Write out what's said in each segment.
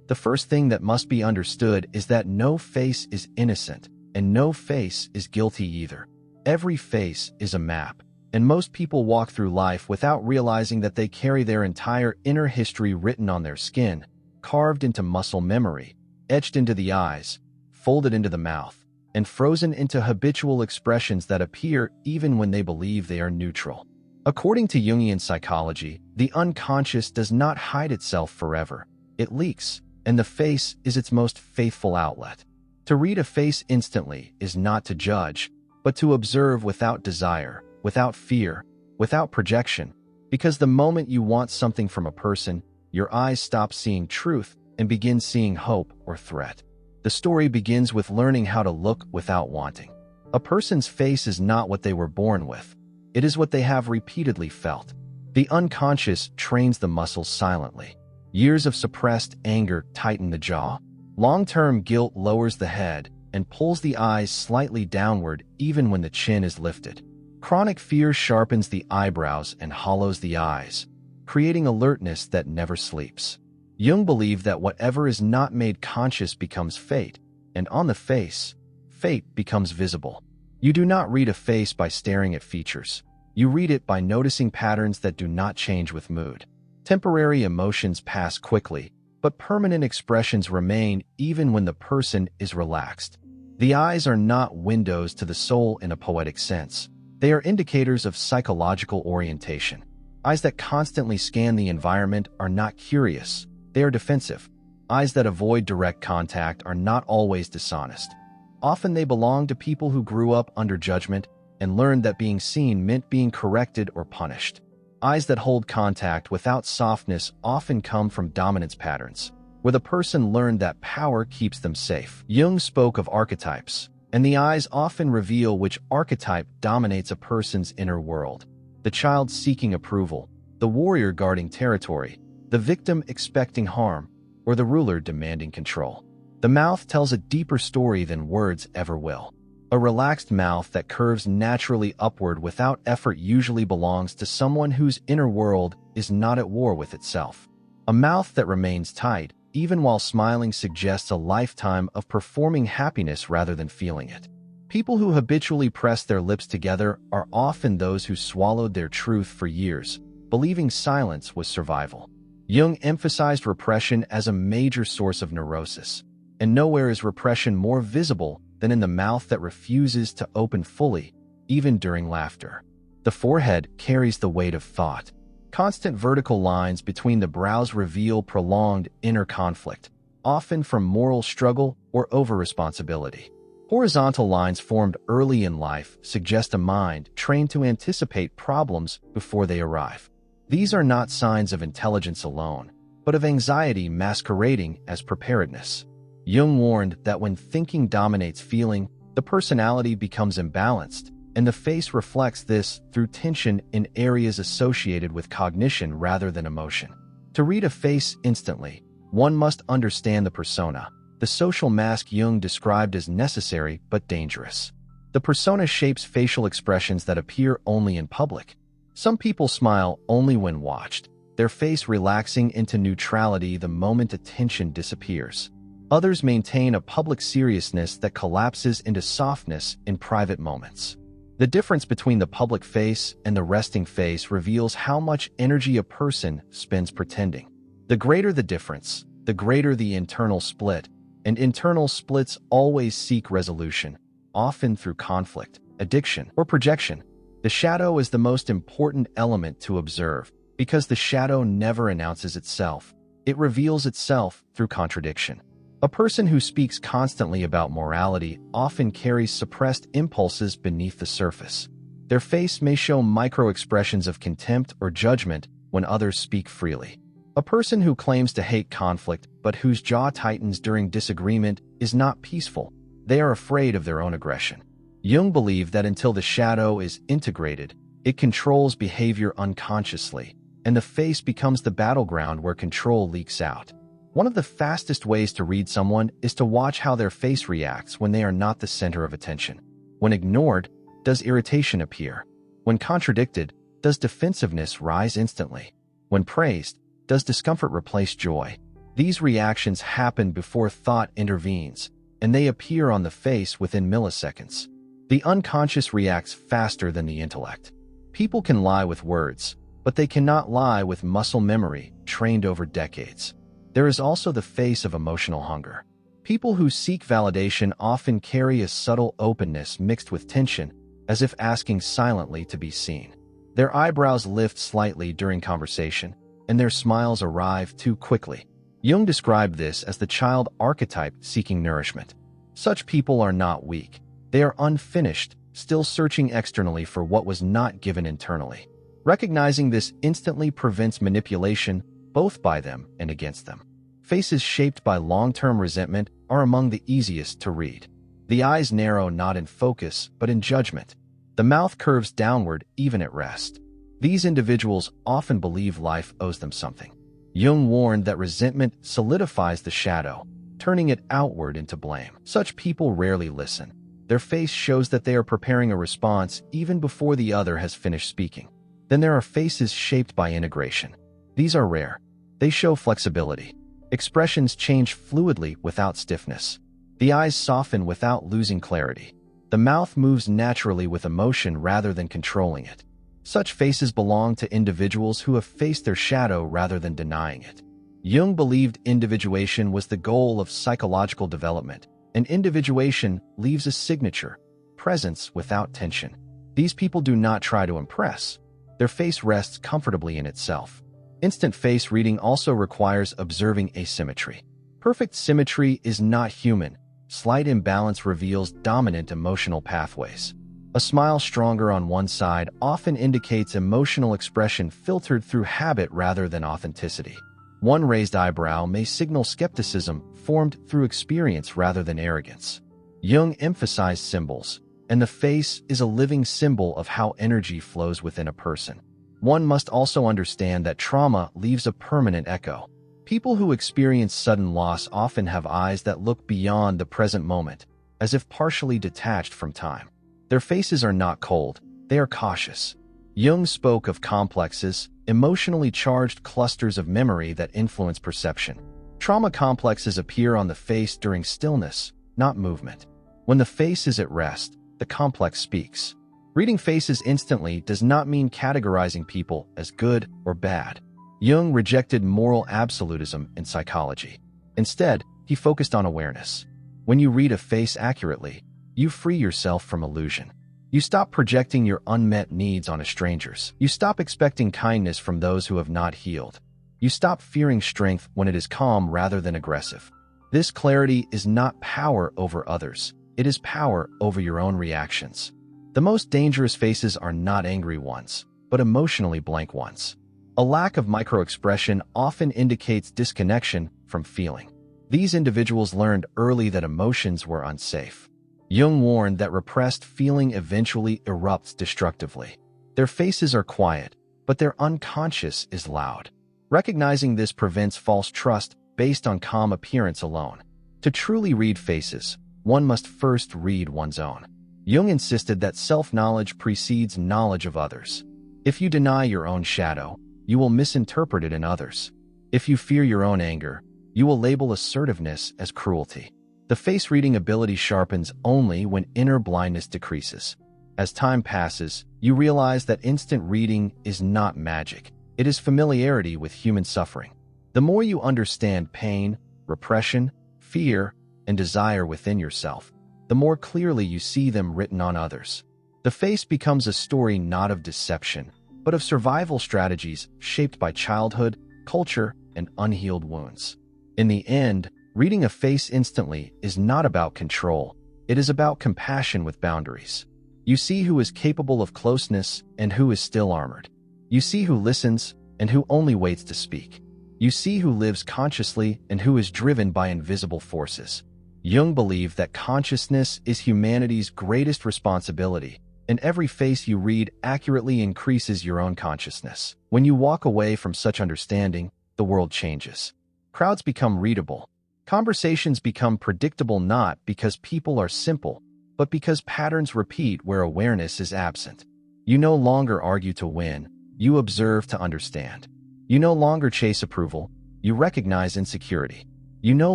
The first thing that must be understood is that no face is innocent, and no face is guilty either. Every face is a map, and most people walk through life without realizing that they carry their entire inner history written on their skin, carved into muscle memory, etched into the eyes, folded into the mouth, and frozen into habitual expressions that appear even when they believe they are neutral. According to Jungian psychology, the unconscious does not hide itself forever. It leaks, and the face is its most faithful outlet. To read a face instantly is not to judge, but to observe without desire, without fear, without projection, because the moment you want something from a person, your eyes stop seeing truth and begin seeing hope or threat. The story begins with learning how to look without wanting. A person's face is not what they were born with. It is what they have repeatedly felt. The unconscious trains the muscles silently. Years of suppressed anger tighten the jaw. Long-term guilt lowers the head and pulls the eyes slightly downward even when the chin is lifted. Chronic fear sharpens the eyebrows and hollows the eyes, creating alertness that never sleeps. Jung believed that whatever is not made conscious becomes fate, and on the face, fate becomes visible. You do not read a face by staring at features. You read it by noticing patterns that do not change with mood. Temporary emotions pass quickly, but permanent expressions remain even when the person is relaxed. The eyes are not windows to the soul in a poetic sense. They are indicators of psychological orientation. Eyes that constantly scan the environment are not curious. They are defensive. Eyes that avoid direct contact are not always dishonest. Often they belong to people who grew up under judgment and learned that being seen meant being corrected or punished. Eyes that hold contact without softness often come from dominance patterns, where the person learned that power keeps them safe. Jung spoke of archetypes, and the eyes often reveal which archetype dominates a person's inner world. The child seeking approval, the warrior guarding territory, the victim expecting harm, or the ruler demanding control. The mouth tells a deeper story than words ever will. A relaxed mouth that curves naturally upward without effort usually belongs to someone whose inner world is not at war with itself. A mouth that remains tight, even while smiling, suggests a lifetime of performing happiness rather than feeling it. People who habitually press their lips together are often those who swallowed their truth for years, believing silence was survival. Jung emphasized repression as a major source of neurosis, and nowhere is repression more visible than in the mouth that refuses to open fully, even during laughter. The forehead carries the weight of thought. Constant vertical lines between the brows reveal prolonged inner conflict, often from moral struggle or over-responsibility. Horizontal lines formed early in life suggest a mind trained to anticipate problems before they arrive. These are not signs of intelligence alone, but of anxiety masquerading as preparedness. Jung warned that when thinking dominates feeling, the personality becomes imbalanced, and the face reflects this through tension in areas associated with cognition rather than emotion. To read a face instantly, one must understand the persona, the social mask Jung described as necessary but dangerous. The persona shapes facial expressions that appear only in public. Some people smile only when watched, their face relaxing into neutrality the moment attention disappears. Others maintain a public seriousness that collapses into softness in private moments. The difference between the public face and the resting face reveals how much energy a person spends pretending. The greater the difference, the greater the internal split, and internal splits always seek resolution, often through conflict, addiction, or projection. The shadow is the most important element to observe, because the shadow never announces itself. It reveals itself through contradiction. A person who speaks constantly about morality often carries suppressed impulses beneath the surface. Their face may show micro-expressions of contempt or judgment when others speak freely. A person who claims to hate conflict but whose jaw tightens during disagreement is not peaceful. They are afraid of their own aggression. Jung believed that until the shadow is integrated, it controls behavior unconsciously, and the face becomes the battleground where control leaks out. One of the fastest ways to read someone is to watch how their face reacts when they are not the center of attention. When ignored, does irritation appear? When contradicted, does defensiveness rise instantly? When praised, does discomfort replace joy? These reactions happen before thought intervenes, and they appear on the face within milliseconds. The unconscious reacts faster than the intellect. People can lie with words, but they cannot lie with muscle memory trained over decades. There is also the face of emotional hunger. People who seek validation often carry a subtle openness mixed with tension, as if asking silently to be seen. Their eyebrows lift slightly during conversation, and their smiles arrive too quickly. Jung described this as the child archetype seeking nourishment. Such people are not weak. They are unfinished, still searching externally for what was not given internally. Recognizing this instantly prevents manipulation, both by them and against them. Faces shaped by long-term resentment are among the easiest to read. The eyes narrow not in focus, but in judgment. The mouth curves downward even at rest. These individuals often believe life owes them something. Jung warned that resentment solidifies the shadow, turning it outward into blame. Such people rarely listen. Their face shows that they are preparing a response even before the other has finished speaking. Then there are faces shaped by integration. These are rare. They show flexibility. Expressions change fluidly without stiffness. The eyes soften without losing clarity. The mouth moves naturally with emotion rather than controlling it. Such faces belong to individuals who have faced their shadow rather than denying it. Jung believed individuation was the goal of psychological development, and individuation leaves a signature, presence without tension. These people do not try to impress. Their face rests comfortably in itself. Instant face reading also requires observing asymmetry. Perfect symmetry is not human. Slight imbalance reveals dominant emotional pathways. A smile stronger on one side often indicates emotional expression filtered through habit rather than authenticity. One raised eyebrow may signal skepticism formed through experience rather than arrogance. Jung emphasized symbols, and the face is a living symbol of how energy flows within a person. One must also understand that trauma leaves a permanent echo. People who experience sudden loss often have eyes that look beyond the present moment, as if partially detached from time. Their faces are not cold, they are cautious. Jung spoke of complexes, emotionally charged clusters of memory that influence perception. Trauma complexes appear on the face during stillness, not movement. When the face is at rest, the complex speaks. Reading faces instantly does not mean categorizing people as good or bad. Jung rejected moral absolutism in psychology. Instead, he focused on awareness. When you read a face accurately, you free yourself from illusion. You stop projecting your unmet needs onto strangers. You stop expecting kindness from those who have not healed. You stop fearing strength when it is calm rather than aggressive. This clarity is not power over others. It is power over your own reactions. The most dangerous faces are not angry ones, but emotionally blank ones. A lack of microexpression often indicates disconnection from feeling. These individuals learned early that emotions were unsafe. Jung warned that repressed feeling eventually erupts destructively. Their faces are quiet, but their unconscious is loud. Recognizing this prevents false trust based on calm appearance alone. To truly read faces, one must first read one's own. Jung insisted that self-knowledge precedes knowledge of others. If you deny your own shadow, you will misinterpret it in others. If you fear your own anger, you will label assertiveness as cruelty. The face-reading ability sharpens only when inner blindness decreases. As time passes, you realize that instant reading is not magic. It is familiarity with human suffering. The more you understand pain, repression, fear, and desire within yourself, the more clearly you see them written on others. The face becomes a story not of deception, but of survival strategies shaped by childhood, culture, and unhealed wounds. In the end, reading a face instantly is not about control. It is about compassion with boundaries. You see who is capable of closeness and who is still armored. You see who listens and who only waits to speak. You see who lives consciously and who is driven by invisible forces. Jung believed that consciousness is humanity's greatest responsibility, and every face you read accurately increases your own consciousness. When you walk away from such understanding, the world changes. Crowds become readable. Conversations become predictable not because people are simple, but because patterns repeat where awareness is absent. You no longer argue to win, you observe to understand. You no longer chase approval, You recognize insecurity. You no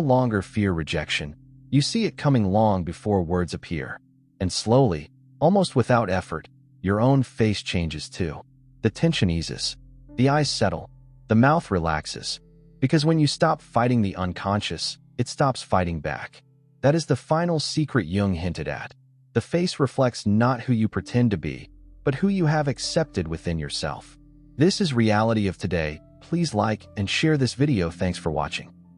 longer fear rejection. You see it coming long before words appear. And slowly, almost without effort, your own face changes too. The tension eases. The eyes settle. The mouth relaxes. Because when you stop fighting the unconscious, it stops fighting back. That is the final secret Jung hinted at. The face reflects not who you pretend to be, but who you have accepted within yourself. This is reality of today. Please like and share this video. Thanks for watching.